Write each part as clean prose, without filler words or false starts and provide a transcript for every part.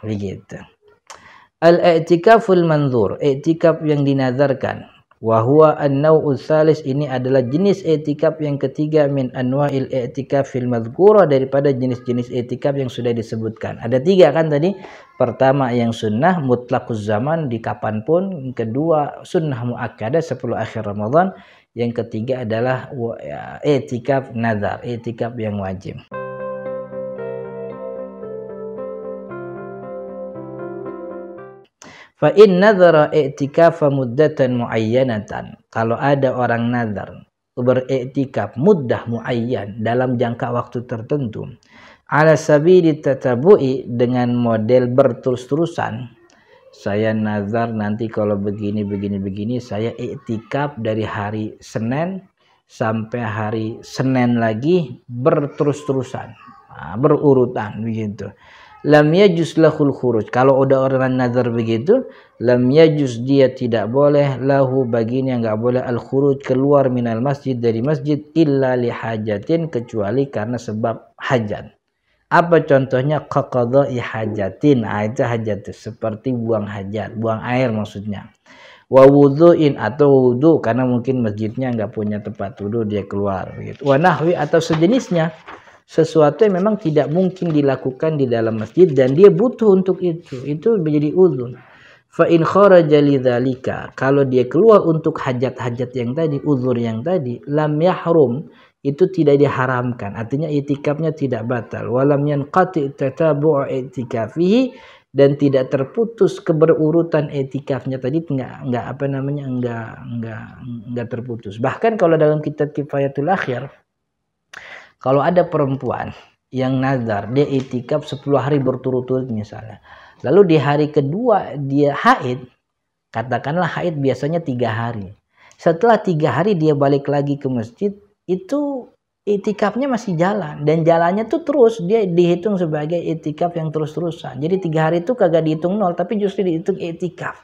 begitu. Al-i'tikaful manzur, i'tikaf yang dinazarkan. Wa huwa an-naw'u tsalis, ini adalah jenis i'tikaf yang ketiga min anwa'il i'tikafil madhkura, daripada jenis-jenis i'tikaf yang sudah disebutkan. Ada 3 kan tadi. Pertama yang sunnah mutlaquz zaman, di kapanpun. Kedua sunnah muakkadah 10 akhir Ramadan. Yang ketiga adalah i'tikaf nazar, i'tikaf yang wajib. Fa in nadhara i'tikafa muddatan muayyanatan, kalau ada orang nazar beriktikaf muddah muayyan, dalam jangka waktu tertentu, ala sabili tatabu'i, dengan model berterus-terusan. Saya nazar nanti kalau begini saya iktikaf dari hari Senin sampai hari Senin lagi, berterus-terusan, berurutan begitu. Lam yajuz lahul khuruj, kalau udah orang nazar begitu, lam yajuz, dia tidak boleh, lahu baginya enggak boleh, al khuruj, keluar minal masjid, dari masjid, illa li hajatin, kecuali karena sebab hajat. Apa contohnya? Qaqadha'i hajatin, itu hajat, seperti buang hajat, buang air maksudnya. Wa wudhu'in, atau wudhu, karena mungkin masjidnya enggak punya tempat wudhu, dia keluar begitu. Wa nahwi, atau sejenisnya, sesuatu yang memang tidak mungkin dilakukan di dalam masjid dan dia butuh untuk itu menjadi uzur. Fa in kharaja lidzalika, kalau dia keluar untuk hajat-hajat yang tadi, uzur yang tadi, lam yahrum, itu tidak diharamkan, artinya itikafnya tidak batal. Walam yanqati tatabu'u itikafihi, dan tidak terputus keberurutan itikafnya tadi, enggak terputus. Bahkan kalau dalam kitab Kifayatul Akhir, kalau ada perempuan yang nazar, dia itikaf 10 hari berturut-turut misalnya, lalu di hari kedua dia haid, katakanlah haid biasanya 3 hari. Setelah 3 hari dia balik lagi ke masjid, itu itikafnya masih jalan, dan jalannya tuh terus, dia dihitung sebagai itikaf yang terus-terusan. Jadi 3 hari itu kagak dihitung 0, tapi justru dihitung itikaf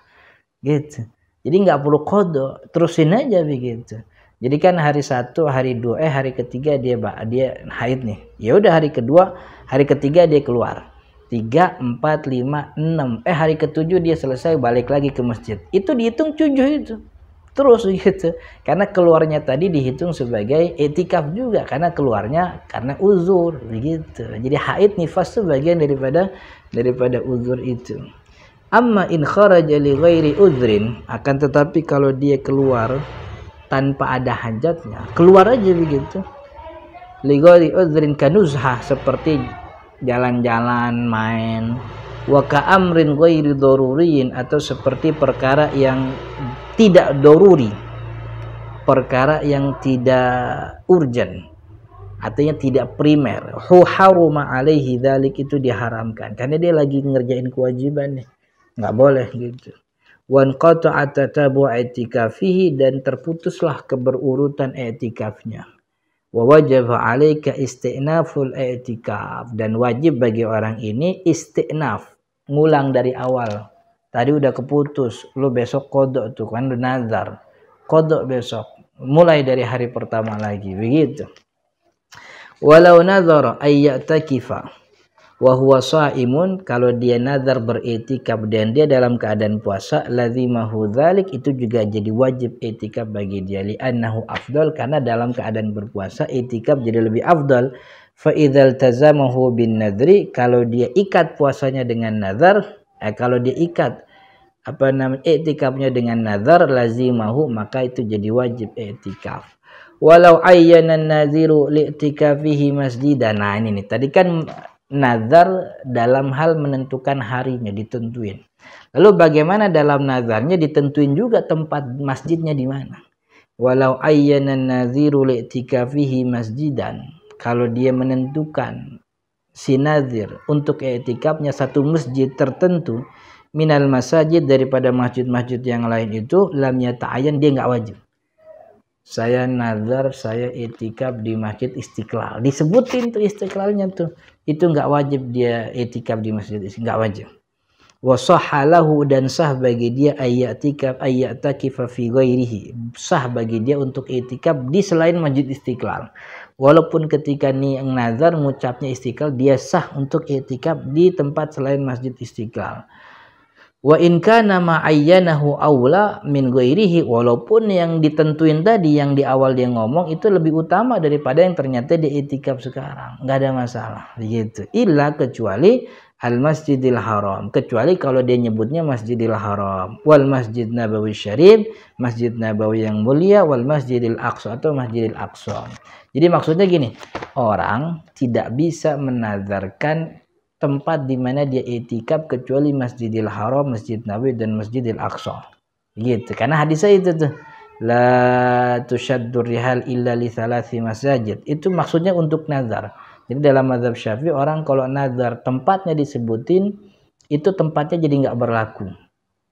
gitu. Jadi nggak perlu qadha, terusin aja begitu. Jadi kan hari 1, hari 2, hari ketiga dia haid nih. Ya udah hari kedua, hari ketiga dia keluar. 3, 4, 5, 6. Hari ke-7 dia selesai balik lagi ke masjid. Itu dihitung 7 itu. Terus gitu. Karena keluarnya tadi dihitung sebagai itikaf juga, karena keluarnya karena uzur begitu. Jadi haid nifas itu bagian daripada uzur itu. Amma in kharaja li ghairi uzrin, akan tetapi kalau dia keluar tanpa ada hajatnya, keluar aja begitu. Ligori udhrin kanuzha, seperti jalan-jalan, main. Wa ka'amrin ghairi daruriyin, atau seperti perkara yang tidak daruri, perkara yang tidak urgent, artinya tidak primer. Haruma alaihi dzalik, itu diharamkan karena dia lagi ngerjain kewajiban nih, nggak boleh gitu. Wan qata'a tatabu' i'tikafihi, dan terputuslah keberurutan i'tikafnya. Wa wajaba 'alaika isti'naful i'tikaf, dan wajib bagi orang ini isti'naf, ngulang dari awal. Tadi udah keputus, lu besok qada tuh kan, lu nazar, qada besok, mulai dari hari pertama lagi begitu. Walau nazara ayyatakifa wa huwa shaimun, kalau dia nazar beriktikaf dan dia dalam keadaan puasa, lazimahu dzalik, itu juga jadi wajib iktikaf bagi dia, li annahu afdal, karena dalam keadaan berpuasa iktikaf jadi lebih afdal. Fa idzal tazamahu bin nadri, kalau dia ikat puasanya dengan nazar, kalau dia ikat iktikafnya dengan nazar, lazimahu, maka itu jadi wajib iktikaf. Walau ayyana an-naziru li'tikafihi masjidan. Nah ini nih, tadi kan nazar dalam hal menentukan harinya, ditentuin. Lalu bagaimana dalam nazarnya ditentuin juga tempat masjidnya di mana? Walau ayyana an-naziru li'tikafihi masjidan, kalau dia menentukan si nazir untuk i'tikafnya satu masjid tertentu, minal masajid, daripada masjid-masjid yang lain itu, lam yata'ayyan, dia nggak wajib. Saya nazar, saya i'tikaf di Masjid Istiqlal, disebutin tuh Istiqlalnya tuh, itu nggak wajib dia i'tikaf di masjid, nggak wajib. Wa sahhalahu, dan sah bagi dia ayyatakifa fi ghairihi, sah bagi dia untuk i'tikaf di selain Masjid Istiqlal. Walaupun ketika nazar mengucapnya Istiqlal, dia sah untuk i'tikaf di tempat selain Masjid Istiqlal. Wa in kana ma'ayyanahu aula min ghairihi, walaupun yang ditentuin tadi yang di awal dia ngomong itu lebih utama daripada yang ternyata dia i'tikaf sekarang, nggak ada masalah gitu. Illa kecuali al Masjidil Haram, kecuali kalau dia nyebutnya Masjidil Haram, wal Masjid Nabawi Syarif, Masjid Nabawi yang mulia, wal Masjidil Aqsa atau Masjidil Aqsa. Jadi maksudnya gini, orang tidak bisa menazarkan tempat di mana dia i'tikaf kecuali Masjidil Haram, Masjid Nabawi dan Masjidil Aqsa. Gitu. Karena hadisnya itu tuh, la tusyaddur rihal illa li thalathi masajid. Itu maksudnya untuk nazar. Jadi dalam mazhab Syafi'i orang kalau nazar tempatnya disebutin, itu tempatnya jadi nggak berlaku.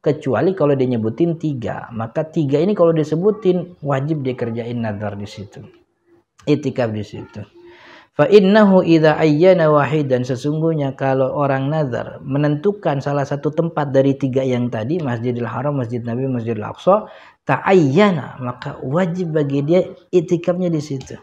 Kecuali kalau dia nyebutin 3, maka 3 ini kalau disebutin wajib dia kerjain nazar di situ. I'tikaf di situ. Fa innahu idza ayyana wahidan, sesungguhnya kalau orang nazar menentukan salah satu tempat dari 3 yang tadi, Masjidil Haram, Masjid Nabi, Masjidil Aqsa, ta'ayyana, maka wajib bagi dia i'tikafnya di situ.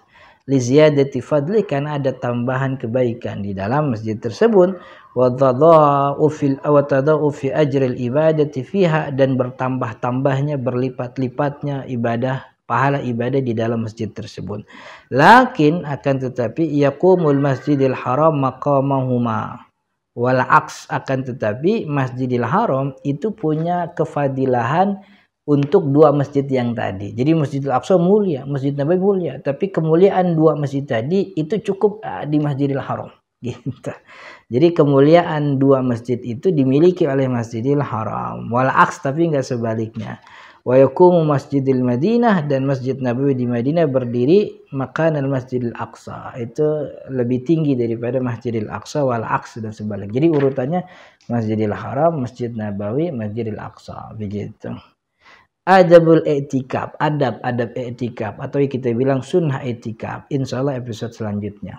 Li ziyadati fadli, karena ada tambahan kebaikan di dalam masjid tersebut, wa tadau fi ajril ibadati fiha, dan bertambah-tambahnya, berlipat-lipatnya ibadah, pahala ibadah di dalam masjid tersebut. Lakin akan tetapi yaqumul Masjidil Haram maqamahuma wal aks, akan tetapi Masjidil Haram itu punya kefadilahan untuk 2 masjid yang tadi. Jadi Masjidil Aqsa mulia, Masjid Nabawi mulia, tapi kemuliaan 2 masjid tadi itu cukup di Masjidil Haram gitu. Jadi kemuliaan 2 masjid itu dimiliki oleh Masjidil Haram, wal aks, tapi enggak sebaliknya. Wa yaqumu Masjidil Madinah, dan Masjid Nabawi di Madinah berdiri makanal Masjidil Aqsa, itu lebih tinggi daripada Masjidil Aqsa, wal aks, dan sebalik. Jadi urutannya Masjidil Haram, Masjid Nabawi, Masjidil Aqsa, begitu. Adabul i'tikaf, adab-adab i'tikaf, atau kita bilang sunnah i'tikaf, insyaallah episode selanjutnya.